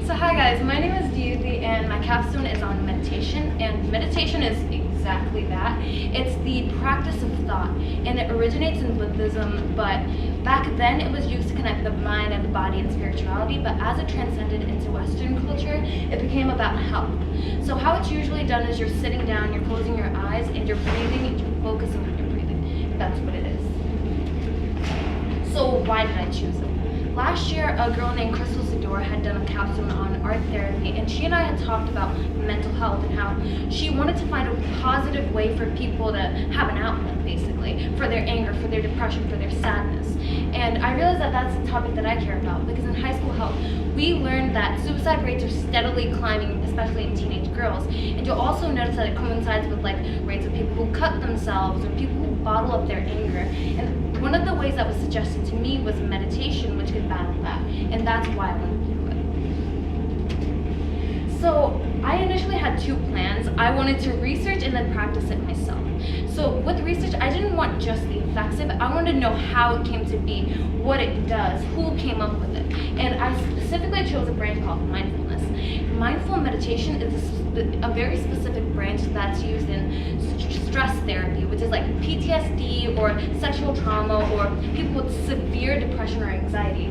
So hi guys, my name is Deity and my capstone is on meditation, and meditation is exactly that. It's the practice of thought, and it originates in Buddhism, but back then it was used to connect the mind and the body and spirituality, but as it transcended into Western culture, it became about health. So how it's usually done is you're sitting down, you're closing your eyes, and you're breathing, and you're focusing on your breathing. That's what it is. So why did I choose it? Last year, a girl named Crystal Sador had done a capstone on art therapy, and she and I had talked about mental health and how she wanted to find a positive way for people to have an outlet, basically, for their anger, for their depression, for their sadness. And I realized that that's a topic that I care about, because in high school health, we learned that suicide rates are steadily climbing, especially in teenage girls. And you'll also notice that it coincides with rates of people who cut themselves or people who bottle up their anger. And one of the ways that was suggested to me was meditation, which could battle that, and that's why I wanted to do it. So I initially had two plans. I wanted to research and then practice it myself. So with research, I didn't want just the effects of it. I wanted to know how it came to be, what it does, who came up with it. And I specifically chose a branch called mindfulness. Mindful meditation is a very specific branch that's used in stress therapy, which is like PTSD or sexual trauma or people with severe depression or anxiety.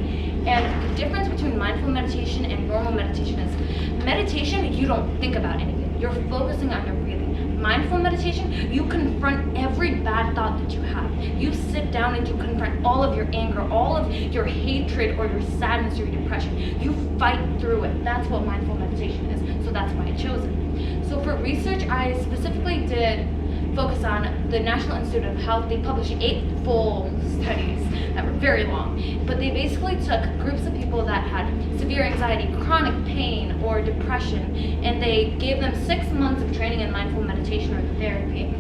And the difference between mindful meditation and normal meditation is meditation, you don't think about anything. You're focusing on your breathing. Mindful meditation, you confront every bad thought that you have. You sit down and you confront all of your anger, all of your hatred or your sadness or your depression. You fight through it. That's what mindful meditation is. So that's why I chose it. So for research, I specifically did focus on the National Institute of Health. They published 8 full studies that were very long, but they basically took groups of people that had severe anxiety, chronic pain, or depression, and they gave them 6 months of training in mindful meditation or therapy.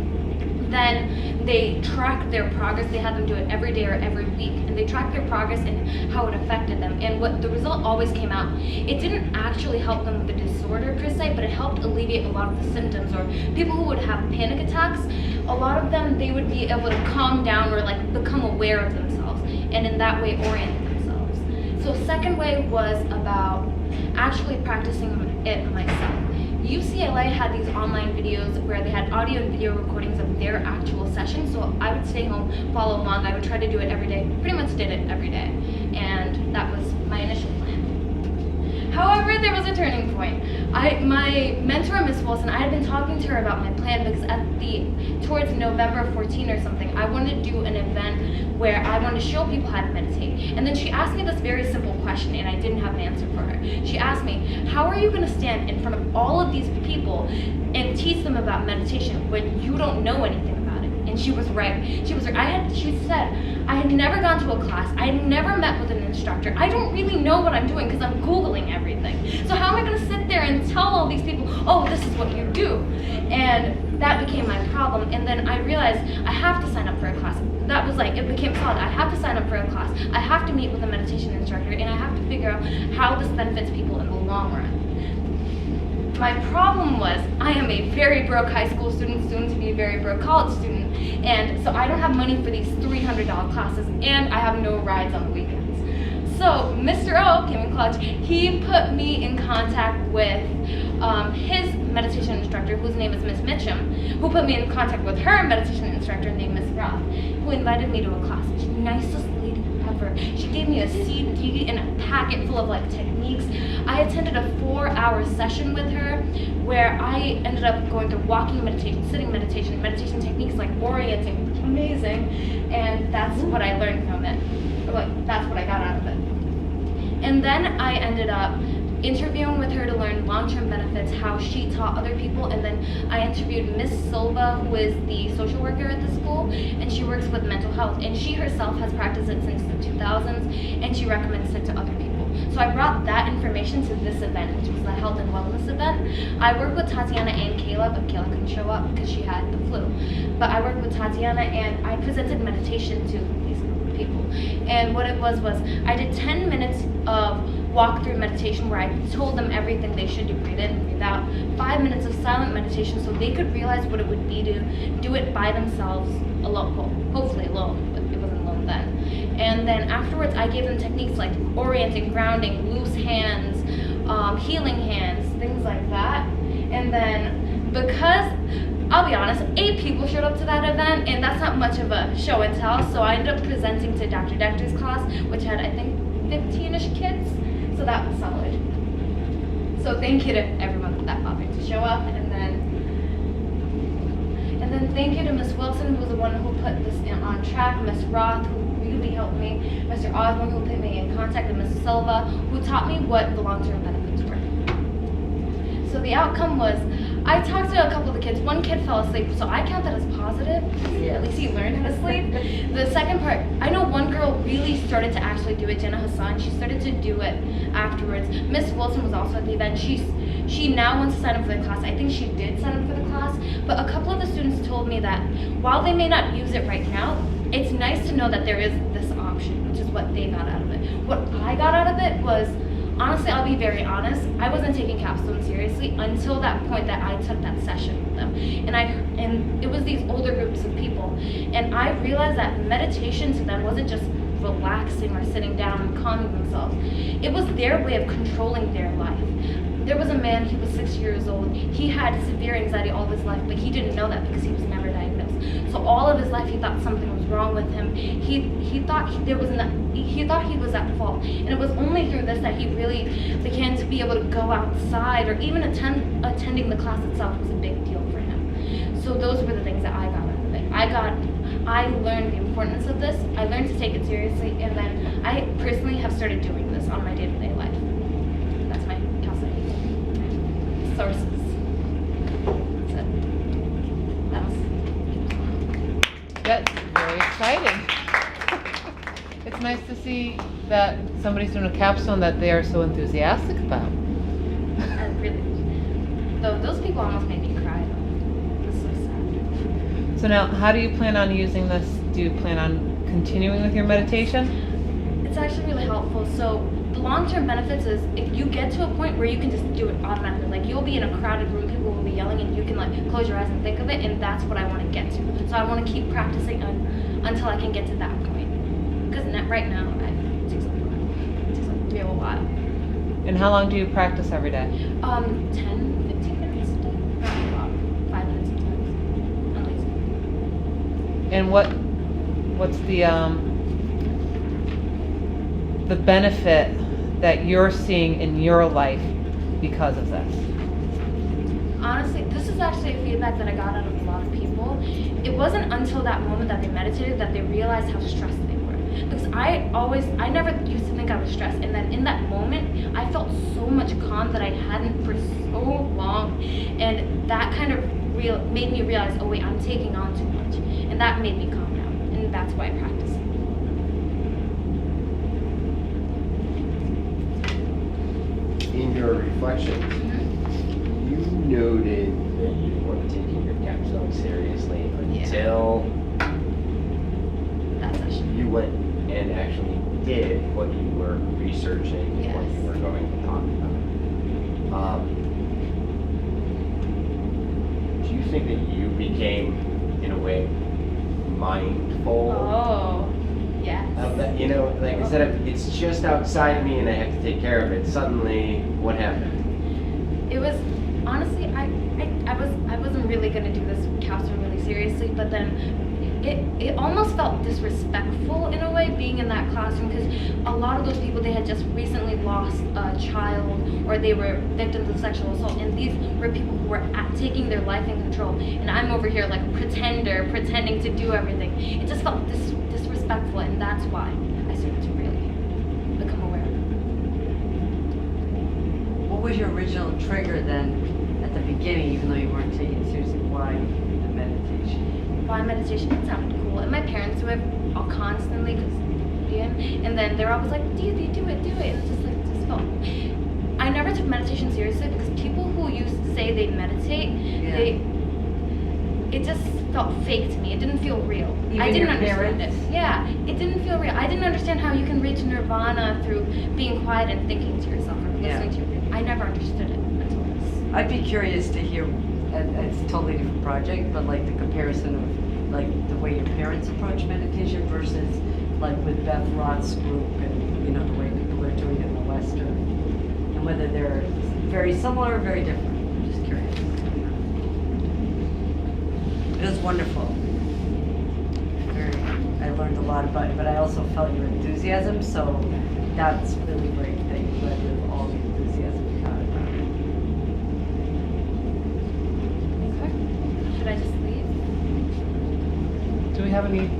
Then they tracked their progress. They had them do it every day or every week, and they tracked their progress and how it affected them. And what the result always came out, it didn't actually help them with the disorder per se, but it helped alleviate a lot of the symptoms. Or people who would have panic attacks, a lot of them, they would be able to calm down or become aware of themselves, and in that way orient themselves. So second way was about actually practicing it myself. UCLA had these online videos where they had audio and video recordings of their actual sessions, so I would stay home, follow along. I would try to do it every day, pretty much did it every day, and that was my initial plan. However, there was a turning point. My mentor, Miss Wilson, I had been talking to her about my plan because towards November 14 or something, I wanted to do an event where I wanted to show people how to meditate. And then she asked me this very simple question, and I didn't have an answer for her. She asked me, how are you going to stand in front of all of these people and teach them about meditation when you don't know anything about it? And she was right. She said, I had never gone to a class. I had never met with an instructor. I don't really know what I'm doing because I'm Googling everything. So how am I going to sit there and tell all these people, oh, this is what you do? And that became my problem. And then I realized I have to sign up for a class. That was it became solid. I have to sign up for a class. I have to meet with a meditation instructor, and I have to figure out how this benefits people in the long run. My problem was I am a very broke high school student, soon to be a very broke college student, and so I don't have money for these $300 classes, and I have no rides on the weekends. So Mr. O came in clutch. He put me in contact with his meditation instructor, whose name is Miss Mitchum, who put me in contact with her meditation instructor named Miss Roth, who invited me to a class. She's the nicest lady ever. She gave me a CD and a packet full of techniques. I attended a 4-hour session with her where I ended up going through walking meditation, sitting meditation, meditation techniques like orienting, amazing, and that's what I learned from it. That's what I got out of it. And then I ended up interviewing with her to learn long-term benefits, how she taught other people, and then I interviewed Miss Silva, who is the social worker at the school, and she works with mental health, and she herself has practiced it since the 2000s, and she recommends it to other people. So I brought that information to this event, which was the health and wellness event. I worked with Tatiana and Kayla, but Kayla couldn't show up because she had the flu. But I worked with Tatiana, and I presented meditation to these people. And what it was I did 10 minutes of walk-through meditation where I told them everything they should do, breathe in, breathe out, 5 minutes of silent meditation so they could realize what it would be to do it by themselves alone, hopefully alone, but it wasn't alone then. And then afterwards I gave them techniques like orienting, grounding, loose hands, healing hands, things like that. And then because I'll be honest, 8 people showed up to that event, and that's not much of a show and tell. So I ended up presenting to Dr. Dector's class, which had, I think, 15-ish kids. So that was solid. So thank you to everyone that bothered to show up, and then thank you to Miss Wilson, who was the one who put this on track, Miss Roth, who really helped me, Mr. Osborne, who put me in contact with Mrs. Silva, who taught me what the long-term benefits were. So the outcome was, I talked to a couple of the kids. One kid fell asleep, so I count that as positive. Yes. At least he learned how to sleep. The second part, I know one girl really started to actually do it, Jenna Hassan. She started to do it afterwards. Miss Wilson was also at the event. She now wants to sign up for the class. I think she did sign up for the class, but a couple of the students told me that while they may not use it right now, it's nice to know that there is this option, which is what they got out of it. What I got out of it was, honestly, I'll be very honest, I wasn't taking Capstone seriously until that point that I took that session with them. And it was these older groups of people. And I realized that meditation to them wasn't just relaxing or sitting down and calming themselves. It was their way of controlling their life. There was a man, he was 6 years old. He had severe anxiety all of his life, but he didn't know that because he was never diagnosed. So all of his life he thought something was wrong with him. He thought he thought he was at fault. And it was only through this that he really began to be able to go outside, or even attending the class itself was a big deal for him. So those were the things that I got out of it. I learned the importance of this. I learned to take it seriously, and then I personally have started doing this on my day-to-day life. That's my counseling sources. That's it. That was That's very exciting. It's nice to see that somebody's doing a capstone that they are so enthusiastic about. really. Though those people almost made me cry. Though. It's so sad. So now, how do you plan on using this? Do you plan on continuing with your meditation? It's actually really helpful. So the long-term benefits is if you get to a point where you can just do it automatically. Like you'll be in a crowded room, people will be yelling, and you can like close your eyes and think of it, and that's what I want to get to. So I want to keep practicing until I can get to that point. Because right now, it takes a while. It takes a real while. And how long do you practice every day? 10, 15 minutes a day. Not a lot. 5 minutes sometimes. I'm lazy. And what's the benefit that you're seeing in your life because of this? Honestly, this is actually a feedback that I got out of a lot of people. It wasn't until that moment that they meditated that they realized how stressed they were. Because I never used to think I was stressed, and then in that moment, I felt so much calm that I hadn't for so long, and that kind of made me realize, oh wait, I'm taking on too much, and that made me calm down, and that's why I practice. In your reflections, you noted that you weren't taking your capstone seriously until That session. you went and actually did what you were researching and what you were going to talk about. Do you think that you became, in a way, mindful? Oh, yes. Of that, you know, like instead of it's just outside me and I have to take care of it, suddenly what happened? It was honestly, I wasn't really gonna do this capstone really seriously, but then it almost felt disrespectful in a way being in that classroom, because a lot of those people, they had just recently lost a child or they were victims of sexual assault, and these were people who were taking their life in control, and I'm over here like a pretending to do everything. It just felt disrespectful, and that's why I started to really become aware of it. What was your original trigger then at the beginning, even though you weren't taking it seriously? Why the meditation? Why meditation? It sounded cool, and my parents do it all constantly, because and then they're always like, do it, and it's just felt. I never took meditation seriously because people who used to say they meditate, it just felt fake to me. It didn't feel real. Even I didn't your understand parents? it. Yeah, it didn't feel real. I didn't understand how you can reach nirvana through being quiet and thinking to yourself or listening to your. I never understood it until this. I'd be curious to hear, and it's a totally different project, but like the comparison of like the way your parents approach meditation versus like with Beth Roth's group and, you know, the way people are doing it in the Western and whether they're very similar or very different. I'm just curious. It was wonderful. I learned a lot about it, but I also felt your enthusiasm, so that's really great that you led with all the enthusiasm you had about it. Should I just leave? Do we have any,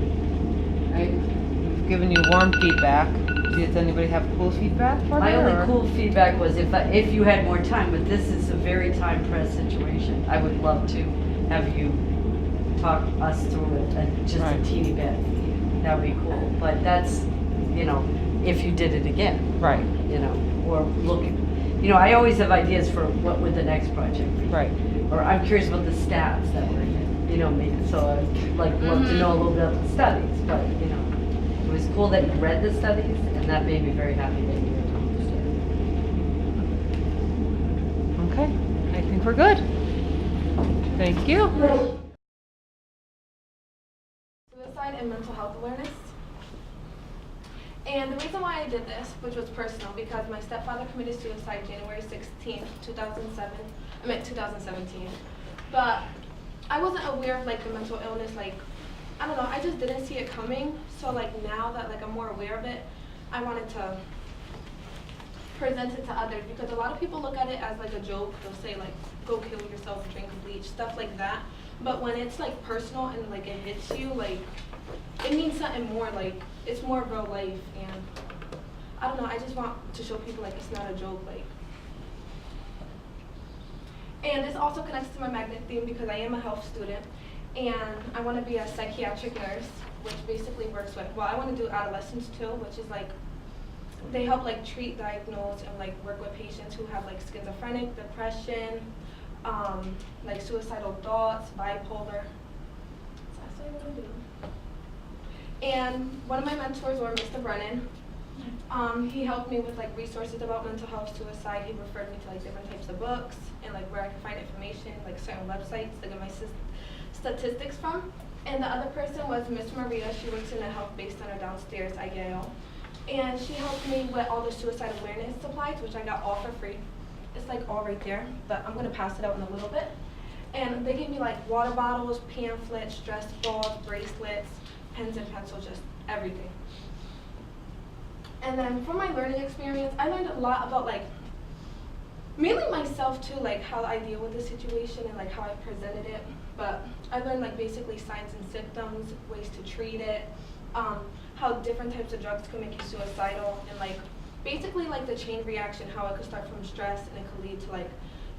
I've given you warm feedback. Does anybody have cool feedback for me? My only or- cool feedback was if you had more time, but this is a very time-pressed situation. I would love to have you talk us through it, just Right. a teeny bit. That would be cool. But that's, if you did it again, Right, or look, I always have ideas for what would the next project be. right. Or I'm curious about the stats that were in it, so I'd love to know a little bit about the studies, but, it was cool that you read the studies, and that made me very happy that you accomplished it. Okay, I think we're good. Thank you. Suicide and mental health awareness. And the reason why I did this, which was personal, because my stepfather committed suicide January 16th, 2017. But I wasn't aware of the mental illness, I don't know, I just didn't see it coming. So now that I'm more aware of it, I wanted to present it to others, because a lot of people look at it as a joke. They'll say go kill yourself, drink bleach, stuff like that. But when it's personal and it hits you, it means something more. It's more real life, and I don't know. I just want to show people it's not a joke. And this also connects to my magnet theme, because I am a health student, and I want to be a psychiatric nurse, which basically works with. Well, I want to do adolescents too, which is they help treat, diagnose, and work with patients who have schizophrenic, depression, suicidal thoughts, bipolar. So that's what I want to do. And one of my mentors was Mr. Brennan. He helped me with resources about mental health, suicide. He referred me to different types of books and where I could find information, certain websites to get my statistics from. And the other person was Miss Maria. She works in a health-based center downstairs at Yale. And she helped me with all the suicide awareness supplies, which I got all for free. It's all right there, but I'm gonna pass it out in a little bit. And they gave me water bottles, pamphlets, stress balls, bracelets, pens and pencils, just everything. And then from my learning experience, I learned a lot about mainly myself too, how I deal with the situation and how I presented it. But I learned basically signs and symptoms, ways to treat it, how different types of drugs can make you suicidal, and basically the chain reaction, how it could start from stress and it could lead to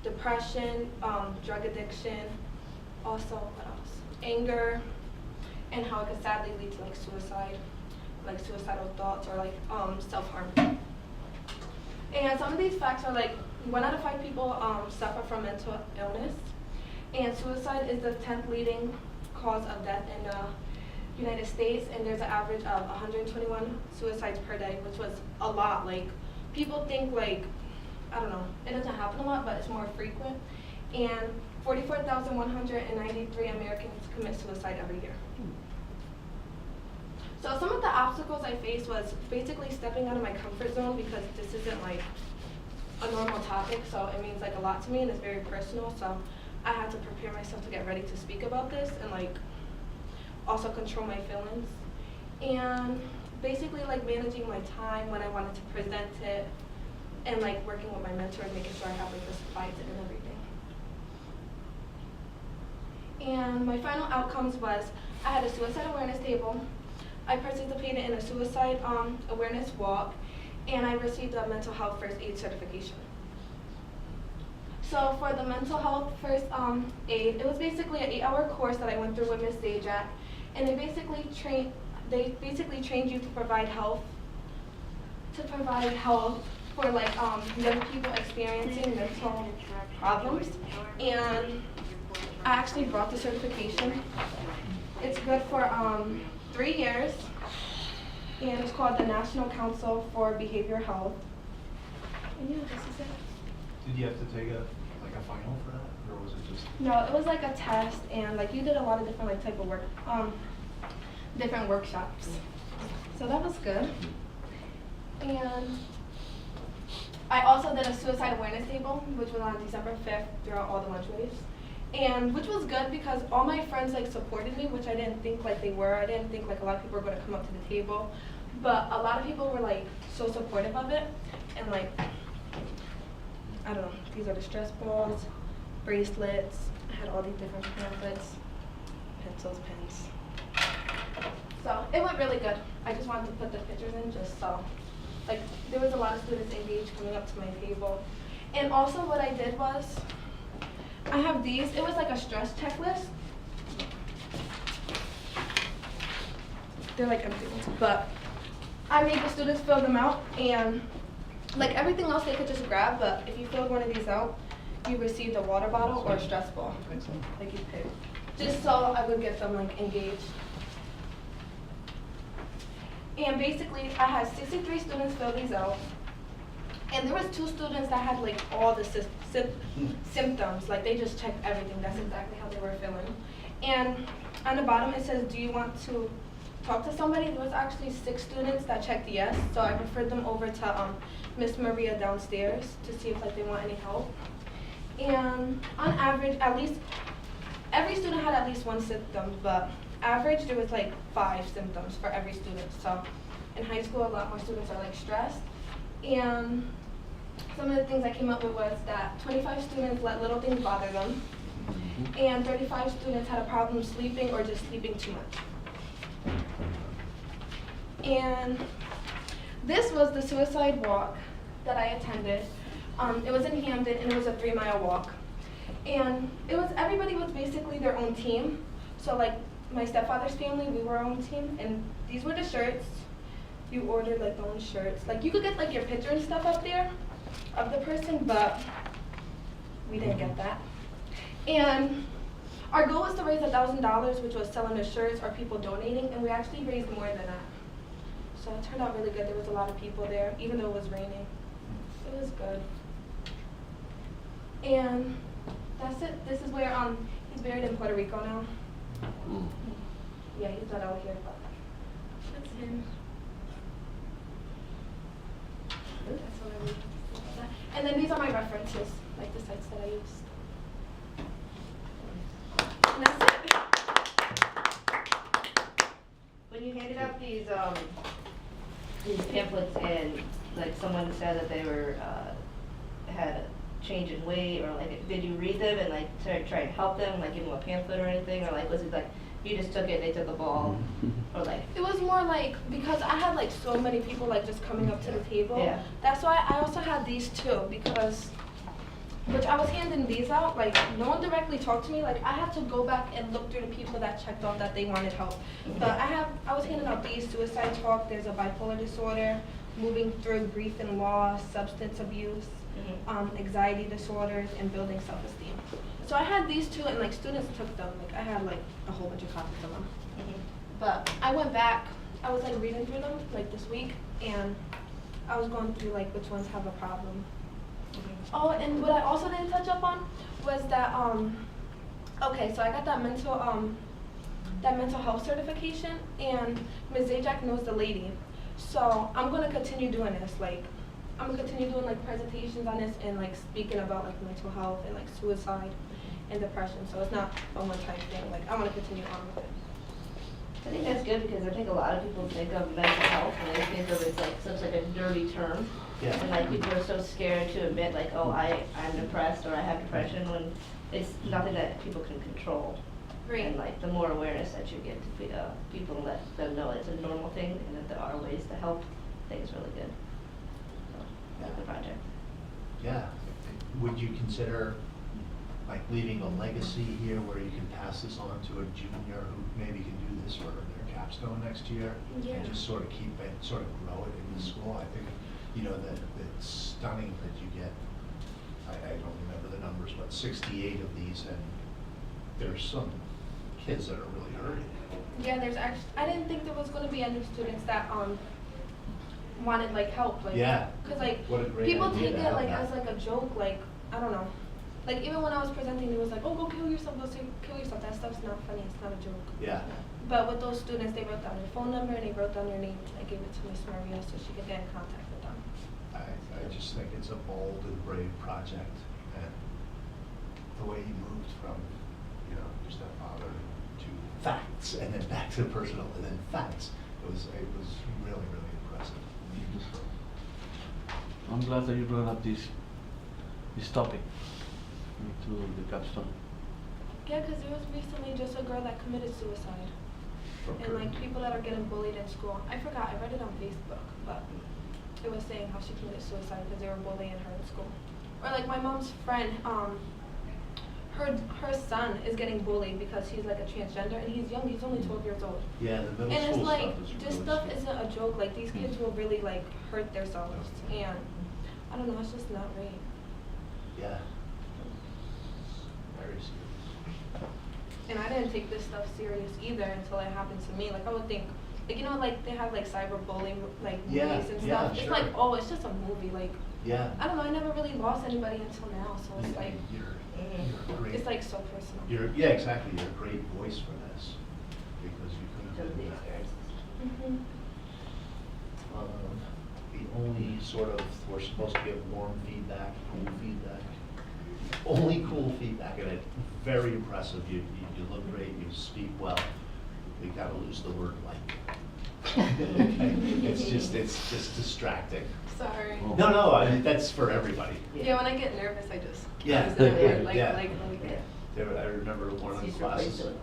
depression, drug addiction, also what else? Anger, and how it could sadly lead to suicide, suicidal thoughts, or self-harm. And some of these facts are 1 out of 5 people suffer from mental illness, and suicide is the 10th leading cause of death in the United States, and there's an average of 121 suicides per day, which was a lot. People think I don't know, it doesn't happen a lot, but it's more frequent. And 44,193 Americans commit suicide every year. So some of the obstacles I faced was basically stepping out of my comfort zone, because this isn't a normal topic, so it means a lot to me and it's very personal. So I had to prepare myself to get ready to speak about this, and also control my feelings, and basically managing my time when I wanted to present it, and working with my mentor and making sure I have the supplies and everything. And my final outcomes was I had a suicide awareness table, I participated in a suicide awareness walk, and I received a mental health first aid certification. So for the mental health first aid, it was basically an 8-hour course that I went through with Ms. Zajac, and they basically trained you to provide health for young people experiencing mental problems. And I actually brought the certification. It's good for 3 years, and it's called the National Council for Behavioral Health. And yeah, this is it. Did you have to take a final for that, or was it just? No, it was a test, and you did a lot of different type of work, different workshops. So that was good. And I also did a suicide awareness table, which was on December 5th throughout all the lunch waves. And which was good because all my friends like supported me, which I didn't think like they were. I didn't think like a lot of people were going to come up to the table. But a lot of people were like so supportive of it. And like, I don't know, these are the stress balls, bracelets. I had all these different pamphlets, pencils, pens. So it went really good. I just wanted to put the pictures in just so, like, there was a lot of students engaged coming up to my table. And also what I did was, I have these. It was like a stress checklist. They're like empty, but I made the students fill them out, and like everything else they could just grab, but if you filled one of these out, you received a water bottle or a stress ball. Like you pick. Just so I would get them like engaged. And basically I had 63 students fill these out. And there was 2 students that had like all the symptoms, like they just checked everything. That's exactly how they were feeling. And on the bottom it says, do you want to talk to somebody? There was actually 6 students that checked yes, so I referred them over to Miss Maria downstairs to see if like they want any help. And on average, at least every student had at least 1 symptom, but average there was like 5 symptoms for every student. So in high school, a lot more students are like stressed. And some of the things I came up with was that 25 students let little things bother them, and 35 students had a problem sleeping or just sleeping too much. And this was the suicide walk that I attended. It was in Hamden, and it was a 3-mile walk. And everybody was basically their own team. So like my stepfather's family, we were our own team, and these were the shirts. You ordered like the own shirts. Like you could get like your picture and stuff up there of the person, but we didn't get that. And our goal was to raise $1,000, which was selling the shirts or people donating, and we actually raised more than that. So it turned out really good. There was a lot of people there, even though it was raining. It was good. And that's it. This is where he's buried in Puerto Rico now. Yeah, he's not out here, but that's him. That's what I read. And then these are my references, like the sites that I used. And that's it. When you handed out these pamphlets and like someone said that they were had a change in weight, or like did you read them and like try and help them, like give them a pamphlet or anything, or like was it like you just took it, they took a ball, or like? It was more like, because I had like so many people like just coming up to the table. Yeah. That's why I also had these too, because, which I was handing these out, like no one directly talked to me. Like I had to go back and look through the people that checked off that they wanted help. But I was handing out these: suicide talk, there's a bipolar disorder, moving through grief and loss, substance abuse, anxiety disorders, and building self-esteem. So I had these 2, and like students took them. Like I had like a whole bunch of copies of them. But I went back, I was like reading through them like this week, and I was going through like which ones have a problem. Oh, and what I also didn't touch up on was that okay, so I got that mental health certification, and Ms. Zajac knows the lady. So I'm gonna continue doing this. Like I'm gonna continue doing like presentations on this and like speaking about like mental health and like suicide and depression. So it's not a one-time thing. Like I want to continue on with it. I think that's good, because I think a lot of people think of mental health and they think of it like such like a dirty term. Yeah. And like people are so scared to admit like, oh, I'm depressed or I have depression, when it's nothing that people can control. Right. And like the more awareness that you give to people, let them know it's a normal thing and that there are ways to help, I think it's really good. So, that's the project. Yeah. Would you consider like leaving a legacy here where you can pass this on to a junior who maybe can do this for their capstone next year? Yeah. And just sort of keep it, sort of grow it in the school? I think, that it's stunning that you get, I don't remember the numbers, but 68 of these, and there's some kids that are really hurting. Yeah, there's actually, I didn't think there was going to be any students that wanted like help. Like, Yeah. Because like What a great people idea take to it have like that. as like a joke. Like I don't know. Like even when I was presenting, it was like, oh, go kill yourself, kill yourself. That stuff's not funny. It's not a joke. Yeah. But with those students, they wrote down their phone number and they wrote down their name. I gave it to Miss Maria so she could get in contact with them. I just think it's a bold and brave project, and the way he moved from, you know, your stepfather to facts, and then back to personal, and then facts, it was really, really impressive. I'm glad that you brought up this topic to the capstone. Yeah, because there was recently just a girl that committed suicide. And like people that are getting bullied in school. I forgot, I read it on Facebook, but it was saying how she committed suicide because they were bullying her in school. Or like my mom's friend, her son is getting bullied because he's like a transgender and he's young, he's only 12 years old. Yeah, the middle And it's school like, stuff is this really stuff scary. isn't a joke, like these kids will really like hurt themselves and I don't know, it's just not right. Yeah. Very serious. And I didn't take this stuff serious either until it happened to me. Like I would think, like you know, like they have like cyberbullying like Yeah, movies and yeah, stuff. It's sure. like, oh, it's just a movie. Like Yeah. I don't know, I never really lost anybody until now, so it's like You're a great. it's like so personal. Yeah, exactly. You're a great voice for this, because you couldn't Some of do the that. experiences. The only sort of, we're supposed to get warm feedback, cool feedback. Only cool feedback, and it's very impressive. You look great, you speak well. We gotta lose the word like. Okay? It's just distracting. Sorry. Oh. No, I mean, that's for everybody. Yeah, when I get nervous, I just Yeah. use that word, like Yeah. like. I remember one of the She's replaced classes. it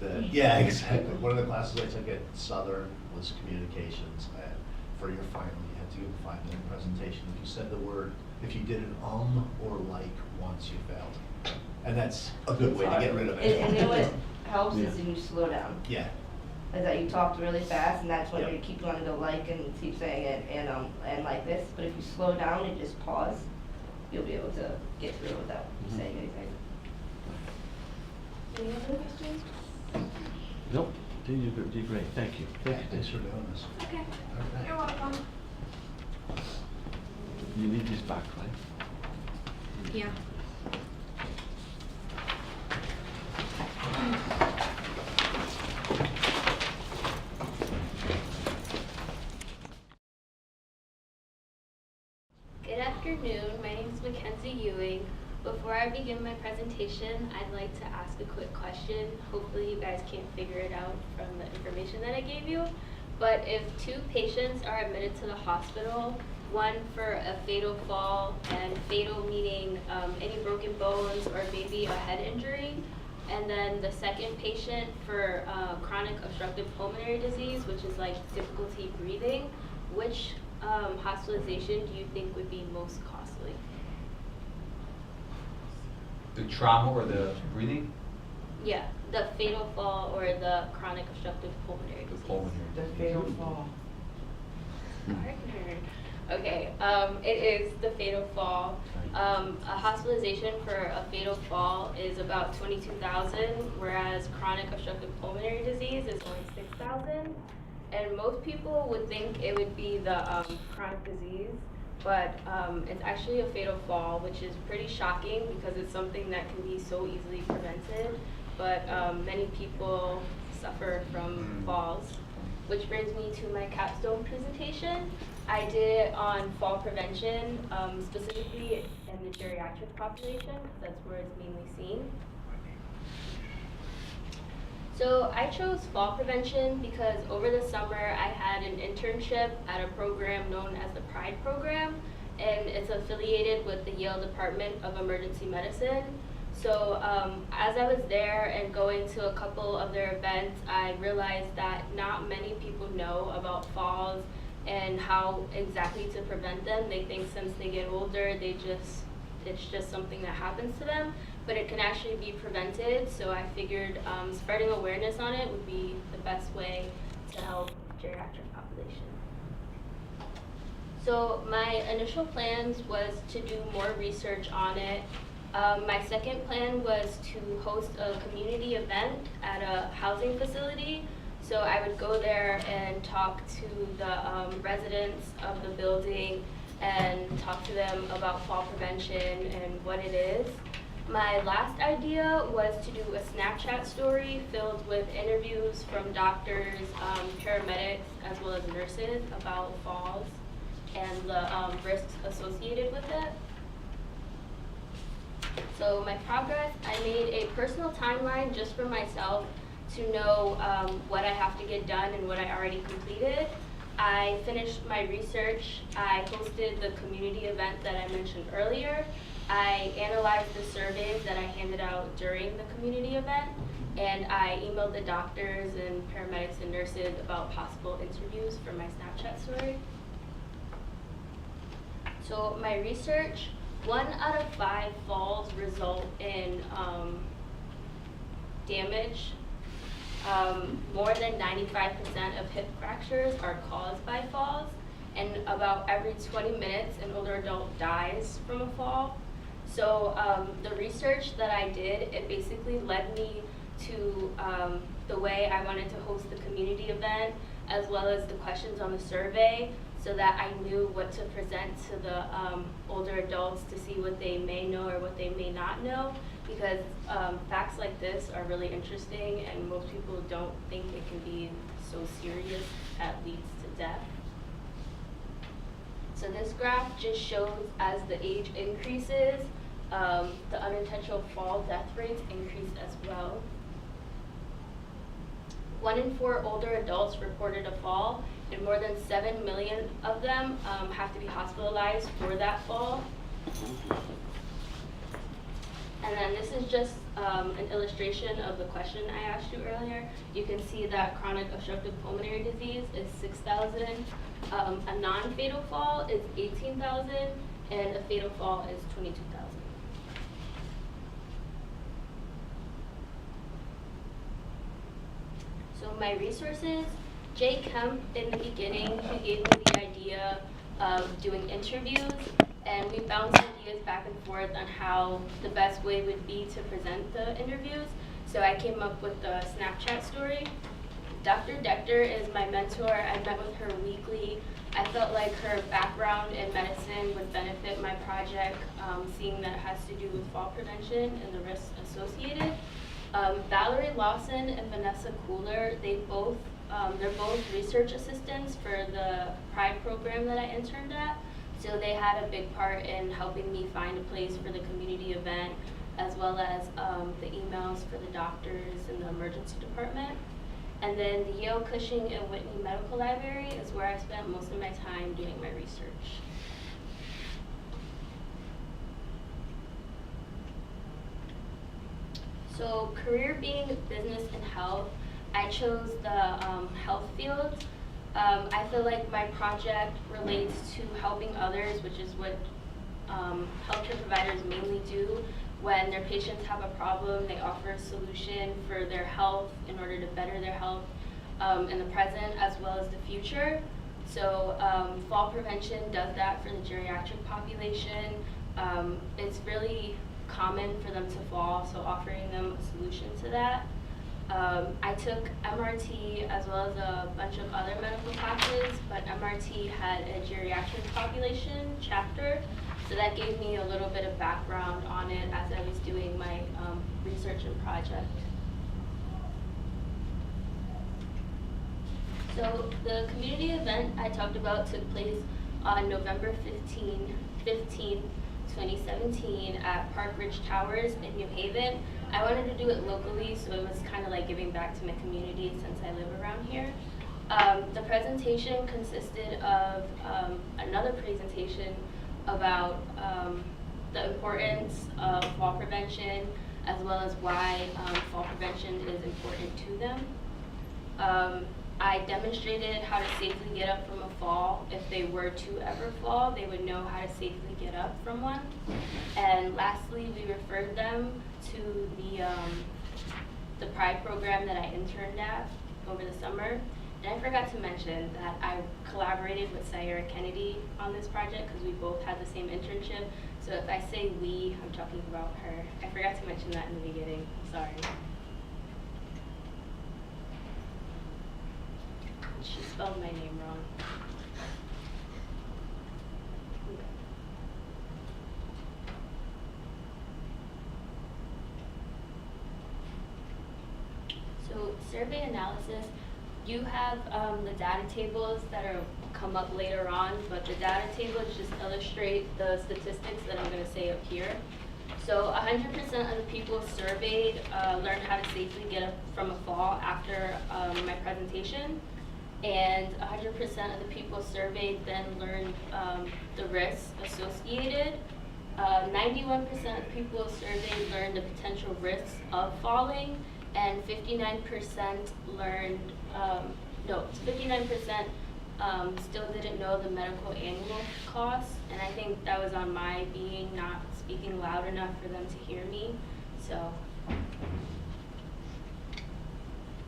with, Yeah, exactly. One of the classes I took at Southern was communications, and for your final, you had to give a 5-minute presentation. If you said the word, if you did an or like once, you failed. And that's a good way to get rid of it. And then what helps is Yeah. when you slow down. Yeah, Is that you talked really fast, and that's when Yep. you keep wanting to like and keep saying it and like this. But if you slow down and just pause, you'll be able to get through it without saying anything. Any other questions? Nope, you did great. Thank you. yeah, thanks for doing this. Okay. All right. You're welcome. You need this back, right? Yeah. Good afternoon, my name is Mackenzie Ewing. Before I begin my presentation, I'd like to ask a quick question. Hopefully you guys can't figure it out from the information that I gave you. But if 2 patients are admitted to the hospital, one for a fatal fall, and fatal meaning any broken bones or maybe a head injury, and then the second patient for chronic obstructive pulmonary disease, which is like difficulty breathing, which hospitalization do you think would be most costly? The trauma or the breathing? Yeah, the fatal fall or the chronic obstructive pulmonary The disease. pulmonary. The fatal fall. Partner. Okay, it is the fatal fall. A hospitalization for a fatal fall is about $22,000, whereas chronic obstructive pulmonary disease is only $6,000. And most people would think it would be the chronic disease, but it's actually a fatal fall, which is pretty shocking because it's something that can be so easily prevented. But many people suffer from falls, which brings me to my capstone presentation. I did it on fall prevention, specifically in the geriatric population, because that's where it's mainly seen. So I chose fall prevention because over the summer I had an internship at a program known as the PRIDE program, and it's affiliated with the Yale Department of Emergency Medicine. So as I was there and going to a couple of their events, I realized that not many people know about falls and how exactly to prevent them. They think since they get older, it's just something that happens to them, but it can actually be prevented. So I figured spreading awareness on it would be the best way to help geriatric population. So my initial plans was to do more research on it. My second plan was to host a community event at a housing facility. So I would go there and talk to the residents of the building and talk to them about fall prevention and what it is. My last idea was to do a Snapchat story filled with interviews from doctors, paramedics, as well as nurses about falls. and the risks associated with it. So my progress, I made a personal timeline just for myself to know what I have to get done and what I already completed. I finished my research. I hosted the community event that I mentioned earlier. I analyzed the surveys that I handed out during the community event, and I emailed the doctors and paramedics and nurses about possible interviews for my Snapchat story. So my research, 1 out of 5 falls result in damage. More than 95% of hip fractures are caused by falls, and about every 20 minutes an older adult dies from a fall. So the research that I did, it basically led me to the way I wanted to host the community event, as well as the questions on the survey, so that I knew what to present to the older adults to see what they may know or what they may not know, because facts like this are really interesting and most people don't think it can be so serious that leads to death. So this graph just shows as the age increases, the unintentional fall death rates increase as well. 1 in 4 older adults reported a fall, and more than 7 million of them have to be hospitalized for that fall. And then this is just an illustration of the question I asked you earlier. You can see that chronic obstructive pulmonary disease is 6,000. A non-fatal fall is 18,000, and a fatal fall is 22,000. So my resources, Jay Kemp in the beginning, he gave me the idea of doing interviews, and we bounced ideas back and forth on how the best way would be to present the interviews. So I came up with the Snapchat story. Dr. Dector is my mentor. I met with her weekly. I felt like her background in medicine would benefit my project, seeing that it has to do with fall prevention and the risks associated. Valerie Lawson and Vanessa Cooler, they're both research assistants for the Pride program that I interned at. So they had a big part in helping me find a place for the community event, as well as the emails for the doctors in the emergency department. And then the Yale Cushing and Whitney Medical Library is where I spent most of my time doing my research. So career being business and health, I chose the health field. I feel like my project relates to helping others, which is what healthcare providers mainly do. When their patients have a problem, they offer a solution for their health in order to better their health in the present as well as the future. So fall prevention does that for the geriatric population. It's really common for them to fall, so offering them a solution to that. I took MRT as well as a bunch of other medical classes, but MRT had a geriatric population chapter, so that gave me a little bit of background on it as I was doing my research and project. So the community event I talked about took place on November 15th, 2017 at Park Ridge Towers in New Haven. I wanted to do it locally, so it was kind of like giving back to my community since I live around here. The presentation consisted of another presentation about the importance of fall prevention, as well as why fall prevention is important to them. I demonstrated how to safely get up from a fall. If they were to ever fall, they would know how to safely get up from one. And lastly, we referred them to the Pride program that I interned at over the summer. And I forgot to mention that I collaborated with Sayara Kennedy on this project because we both had the same internship. So if I say we, I'm talking about her. I forgot to mention that in the beginning. Sorry. She spelled my name wrong. So survey analysis, you have the data tables that are come up later on, but the data tables just illustrate the statistics that I'm going to say up here. So 100% of the people surveyed learned how to safely get up from a fall after my presentation. And 100% of the people surveyed then learned the risks associated. 91% of people surveyed learned the potential risks of falling, and 59% learned, 59% still didn't know the medical annual costs, and I think that was on my being not speaking loud enough for them to hear me. So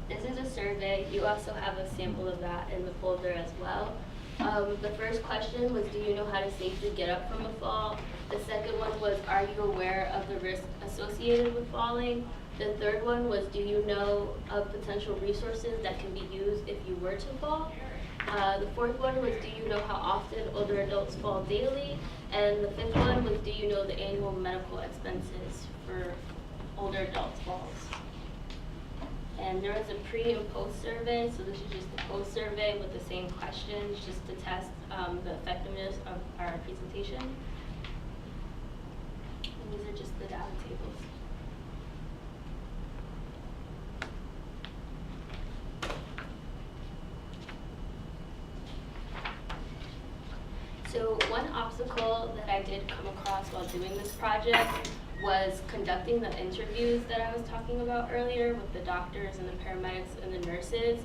this is a survey. You also have a sample of that in the folder as well. The first question was, do you know how to safely get up from a fall? The second one was, are you aware of the risk associated with falling? The third one was, do you know of potential resources that can be used if you were to fall? The fourth one was, do you know how often older adults fall daily? And the fifth one was, do you know the annual medical expenses for older adults falls? And there was a pre and post survey, so this is just the post survey with the same questions, just to test the effectiveness of our presentation. And these are just the data tables. So one obstacle that I did come across while doing this project was conducting the interviews that I was talking about earlier with the doctors and the paramedics and the nurses.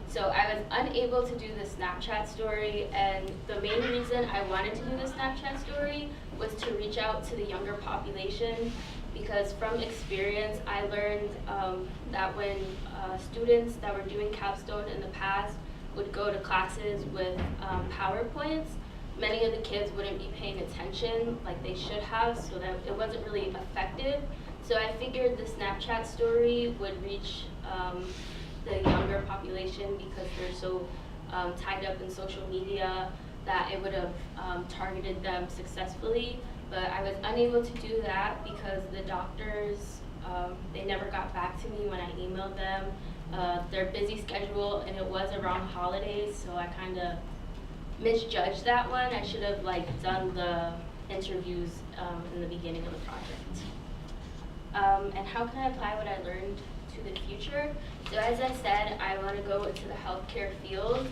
So I was unable to do the Snapchat story, and the main reason I wanted to do the Snapchat story was to reach out to the younger population, because from experience I learned that when students that were doing Capstone in the past would go to classes with PowerPoints, many of the kids wouldn't be paying attention like they should have, so that it wasn't really effective. So I figured the Snapchat story would reach the younger population, because they're so tied up in social media, that it would have targeted them successfully. But I was unable to do that because the doctors, they never got back to me when I emailed them. Their busy schedule, and it was around holidays, so I kind of misjudged that one. I should have done the interviews in the beginning of the project. And how can I apply what I learned to the future? So as I said, I want to go into the healthcare field.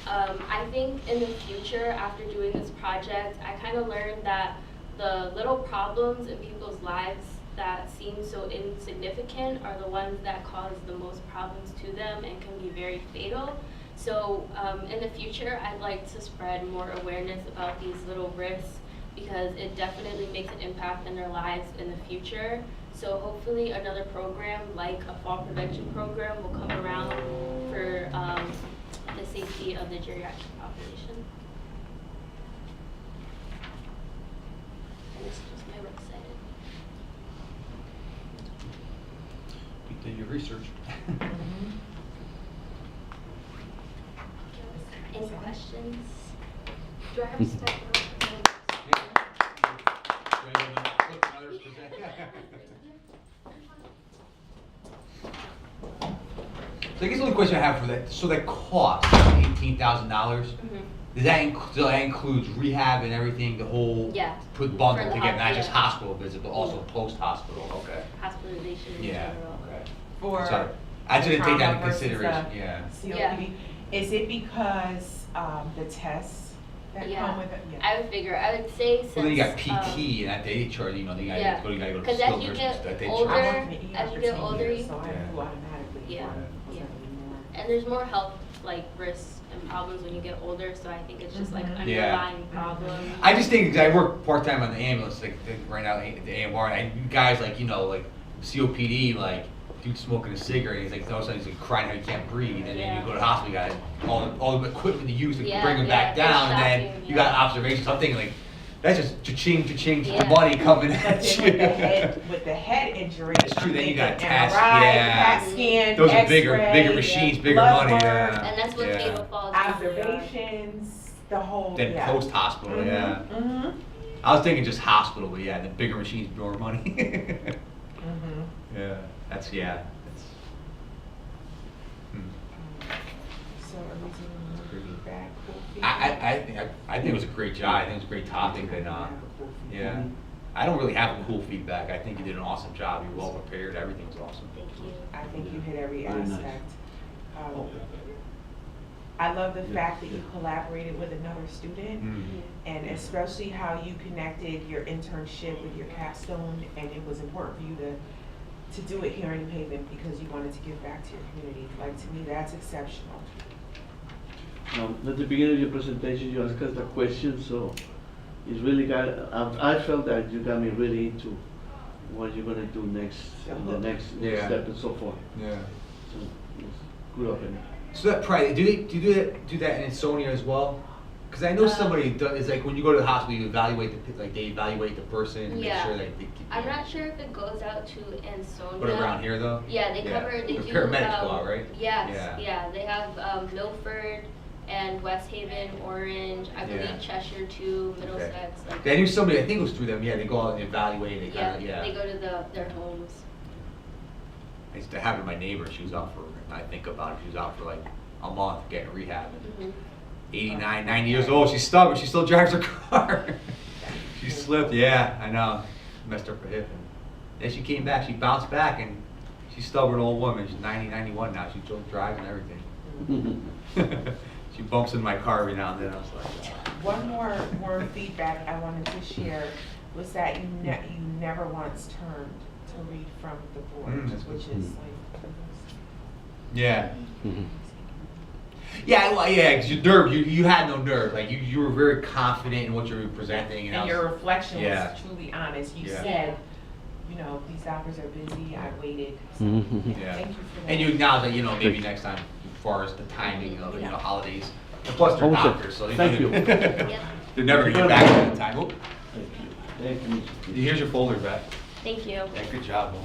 I think in the future, after doing this project, I kind of learned that the little problems in people's lives that seem so insignificant are the ones that cause the most problems to them and can be very fatal. So in the future, I'd like to spread more awareness about these little risks, because it definitely makes an impact in their lives in the future. So hopefully another program, like a fall prevention program, will come around for the safety of the geriatric population. And this is just my website. You did your research. Any questions? Do I have to step it up? So I guess the only question I have for that, so that cost $18,000, does that so that includes rehab and everything, the whole Yeah. put bundle For the together, not just yeah. hospital visit, but also post-hospital? Okay. Hospitalization in Yeah. general. Okay. For Sorry, I didn't take that trauma into versus, consideration. Yeah. COPD. Is it because the tests that Yeah. come with it? I would figure. I would say since. Well, then you got PT and that they charge, you know, you gotta yeah. go to Because skilled as you nursing, get that they older, I charge. worked in the ER as you for get 10 older, years, you- so I Yeah. knew automatically. Yeah. was Yeah. gonna be more. and there's more health risks and problems when you get older. So I think it's just Mhm. underlying problems. I just think, 'cause I work part-time on the ambulance, right now at the AMR, and guys COPD, dude smoking a cigarette, and he's all of a sudden he's crying how he can't breathe, and then Yeah. you go to the hospital, you got all the equipment to use to Yeah, bring him yeah, back it's down, and then shocking, you got yeah. observations. I'm thinking that's just cha-ching, Yeah. money coming But at then you. with the head injury, It's true, I'm then you thinking got tests, MRI, yeah. CAT scan, Those are bigger X-ray, machines, bigger blood money, work, yeah. And that's what Yeah. fatal falls usually are. observations, the whole. Then yeah. post-hospital, Mhm, yeah. mhm, I was thinking just hospital, but yeah, the bigger machines, more money. mhm. Yeah, that's. Hmm. So are we doing feedback, cool I think it was a great job. I think it was a great topic, and yeah. I don't really have a cool feedback. I think you did an awesome job. You were well prepared. Everything was awesome. Thank you. I think you hit every Very nice. aspect. I love the fact that you collaborated with another student, and especially how you connected your internship with your capstone, and it was important for you to do it here in New Haven because you wanted to give back to your community. Like, to me, that's exceptional. At the beginning of your presentation, you asked us the question, so it's really I felt that you got me really into what you're gonna do next, the next Yeah. step and so forth. Yeah. So it's good opening. So that probably do they do that in Ansonia as well? Because I know somebody does. It's like when you go to the hospital, you evaluate they evaluate the person and Yeah. make sure that they keep. I'm not sure if it goes out to Ansonia. But around here though. Yeah, they cover. They The do. paramedics go out, right? Yes. Yeah. Yeah. They have Milford and West Haven, Orange. I believe Yeah. Cheshire too, Middlesex. Like, I knew somebody. I think it was through them. Yeah, they go out and evaluate. They yeah, kind of they go to their homes. I used to have it, my neighbor. She was out for. I think about it. She was out for like a month getting rehab. And 89, 90 years old. She's stubborn. She still drives her car. She slipped. Yeah, I know. Messed up her hip. And then she came back. She bounced back, and she's a stubborn old woman. She's 90, 91 now. She still drives and everything. She bumps in my car every now and then. I was like, One more feedback I wanted to share was that you never once turned to read from the board, That's good. which is like. yeah. Yeah, well, yeah, because your nerve, you had no nerve. Like, you were very confident in what you were presenting. And I And was, your reflection Yeah. was truly honest. You Yeah. said, you know, these doctors are busy, I waited. So, Yeah. Thank you for that. And you acknowledge that, maybe next time, as far as the timing of, holidays. And plus, they're Almost it. doctors, so Thank you. they're never going to get back to that time. Oh, Thank you. Thank you, Mr. Keith. here's your folder back. Thank you. Yeah, good job.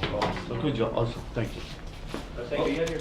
Good job, awesome, thank you. Thank you.